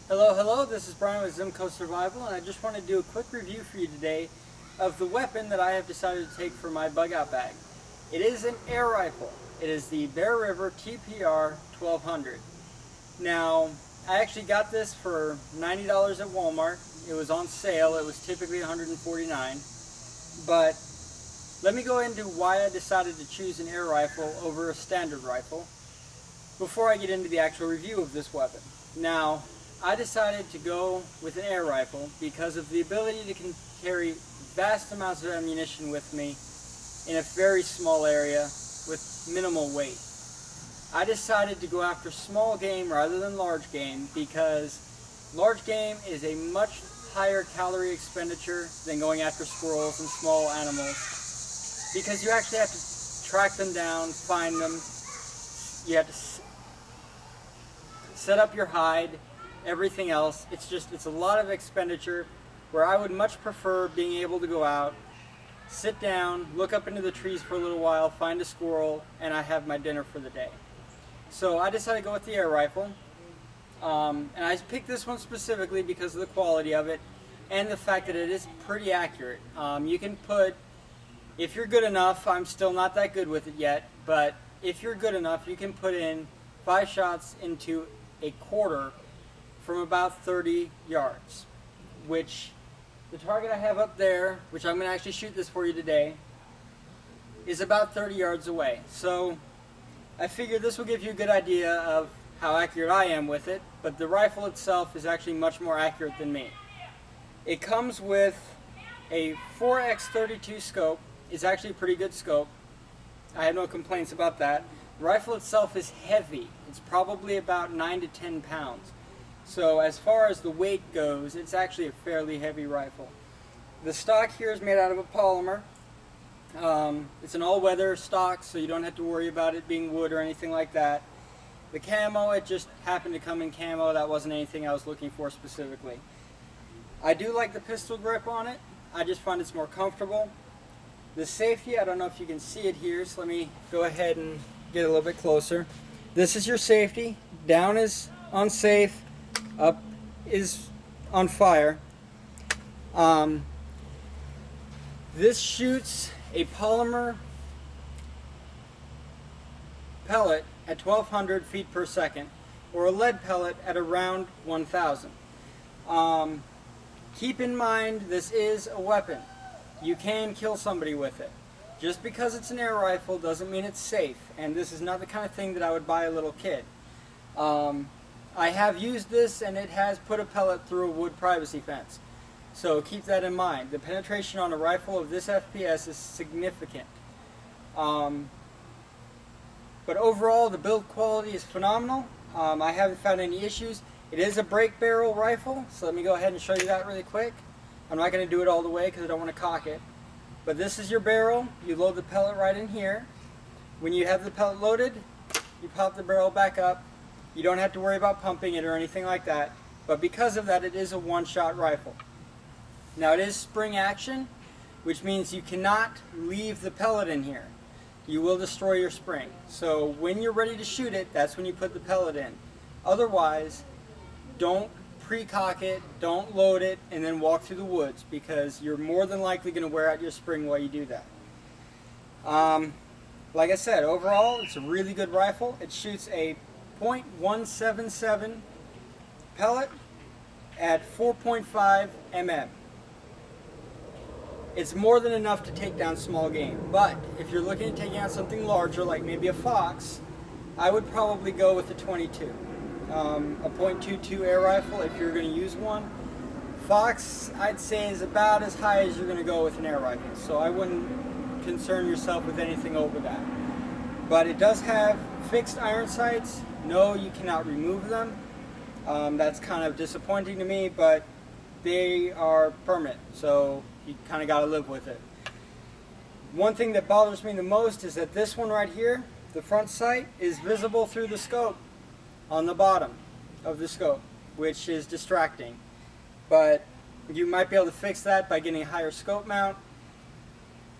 Hello, this is Brian with Zimco Survival, and I just want to do a quick review for you today of the weapon that I have decided to take for my bug out bag. It is an air rifle. It is the Bear River TPR 1200. Now, I actually got this for $90 at Walmart. It was on sale. It was typically $149. But let me go into why I decided to choose an air rifle over a standard rifle before I get into the actual review of this weapon. Now, I decided to go with an air rifle because of the ability to carry vast amounts of ammunition with me in a very small area with minimal weight. I decided to go after small game rather than large game because large game is a much higher calorie expenditure than going after squirrels and small animals, because you actually have to track them down, find them, you have to set up your hide, everything else. It's a lot of expenditure, where I would much prefer being able to go out, sit down, look up into the trees for a little while, find a squirrel, and I have my dinner for the day. So I decided to go with the air rifle, and I picked this one specifically because of the quality of it and the fact that it is pretty accurate. You can put, if you're good enough, I'm still not that good with it yet, but if you're good enough, you can put in 5 shots into a quarter from about 30 yards, which the target I have up there, which I'm going to actually shoot this for you today, is about 30 yards away. So I figured this will give you a good idea of how accurate I am with it, but the rifle itself is actually much more accurate than me. It comes with a 4x32 scope. It's actually a pretty good scope. I have no complaints about that. The rifle itself is heavy. It's probably about 9 to 10 pounds. So as far as the weight goes, it's actually a fairly heavy rifle. The stock here is made out of a polymer. It's an all-weather stock, so you don't have to worry about it being wood or anything like that. The camo, it just happened to come in camo. That wasn't anything I was looking for specifically. I do like the pistol grip on it. I just find it's more comfortable. The safety, I don't know if you can see it here, so let me go ahead and get a little bit closer. This is your safety. Down is unsafe. Up is on fire. This shoots a polymer pellet at 1200 feet per second, or a lead pellet at around 1000. Keep in mind, this is a weapon. You can kill somebody with it. Just because it's an air rifle doesn't mean it's safe, and this is not the kind of thing that I would buy a little kid. I have used this, and it has put a pellet through a wood privacy fence. So keep that in mind. The penetration on a rifle of this FPS is significant. But overall, the build quality is phenomenal. I haven't found any issues. It is a break barrel rifle, so let me go ahead and show you that really quick. I'm not going to do it all the way because I don't want to cock it. But this is your barrel. You load the pellet right in here. When you have the pellet loaded, you pop the barrel back up. You don't have to worry about pumping it or anything like that. But because of that, it is a one-shot rifle. Now, it is spring action, which means you cannot leave the pellet in here. You will destroy your spring. So when you're ready to shoot it, that's when you put the pellet in. Otherwise, don't pre-cock it, don't load it, and then walk through the woods, because you're more than likely going to wear out your spring while you do that. Like I said, overall, it's a really good rifle. It shoots a .177 pellet at 4.5 mm. It's more than enough to take down small game, but if you're looking at taking out something larger, like maybe a fox, I would probably go with the 22. A .22 air rifle if you're going to use one. Fox, I'd say, is about as high as you're going to go with an air rifle, so I wouldn't concern yourself with anything over that. But it does have fixed iron sights. No, you cannot remove them. That's kind of disappointing to me, but they are permanent, so you kind of got to live with it. One thing that bothers me the most is that this one right here, the front sight, is visible through the scope on the bottom of the scope, which is distracting. But you might be able to fix that by getting a higher scope mount.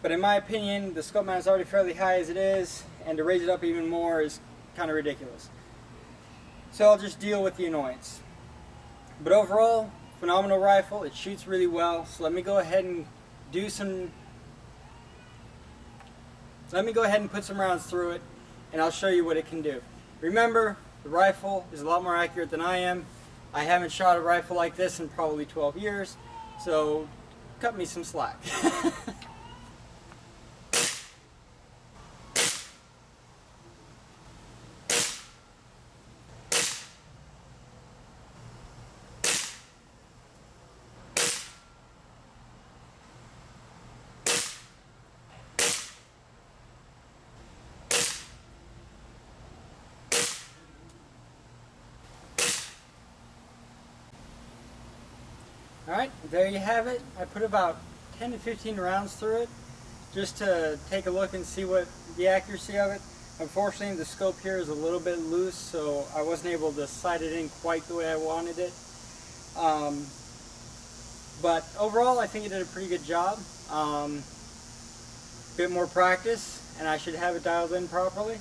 But in my opinion, the scope mount is already fairly high as it is, and to raise it up even more is kind of ridiculous. So I'll just deal with the annoyance. But overall, phenomenal rifle. It shoots really well. So let me go ahead and put some rounds through it, and I'll show you what it can do. Remember, the rifle is a lot more accurate than I am. I haven't shot a rifle like this in probably 12 years, so cut me some slack. Alright, there you have it. I put about 10 to 15 rounds through it just to take a look and see what the accuracy of it. Unfortunately, the scope here is a little bit loose, so I wasn't able to sight it in quite the way I wanted it. But overall, I think it did a pretty good job. Bit more practice, and I should have it dialed in properly.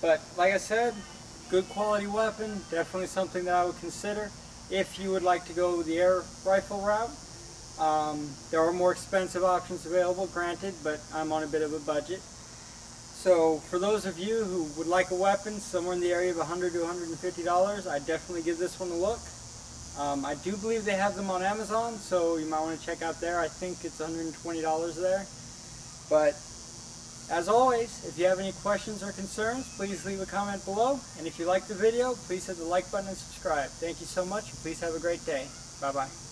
But like I said, good quality weapon, definitely something that I would consider if you would like to go the air rifle route. There are more expensive options available, granted, but I'm on a bit of a budget. So for those of you who would like a weapon somewhere in the area of $100 to $150, I'd definitely give this one a look. I do believe they have them on Amazon, so you might want to check out there. I think it's $120 there. But as always, if you have any questions or concerns, please leave a comment below. And if you liked the video, please hit the like button and subscribe. Thank you so much, and please have a great day. Bye-bye.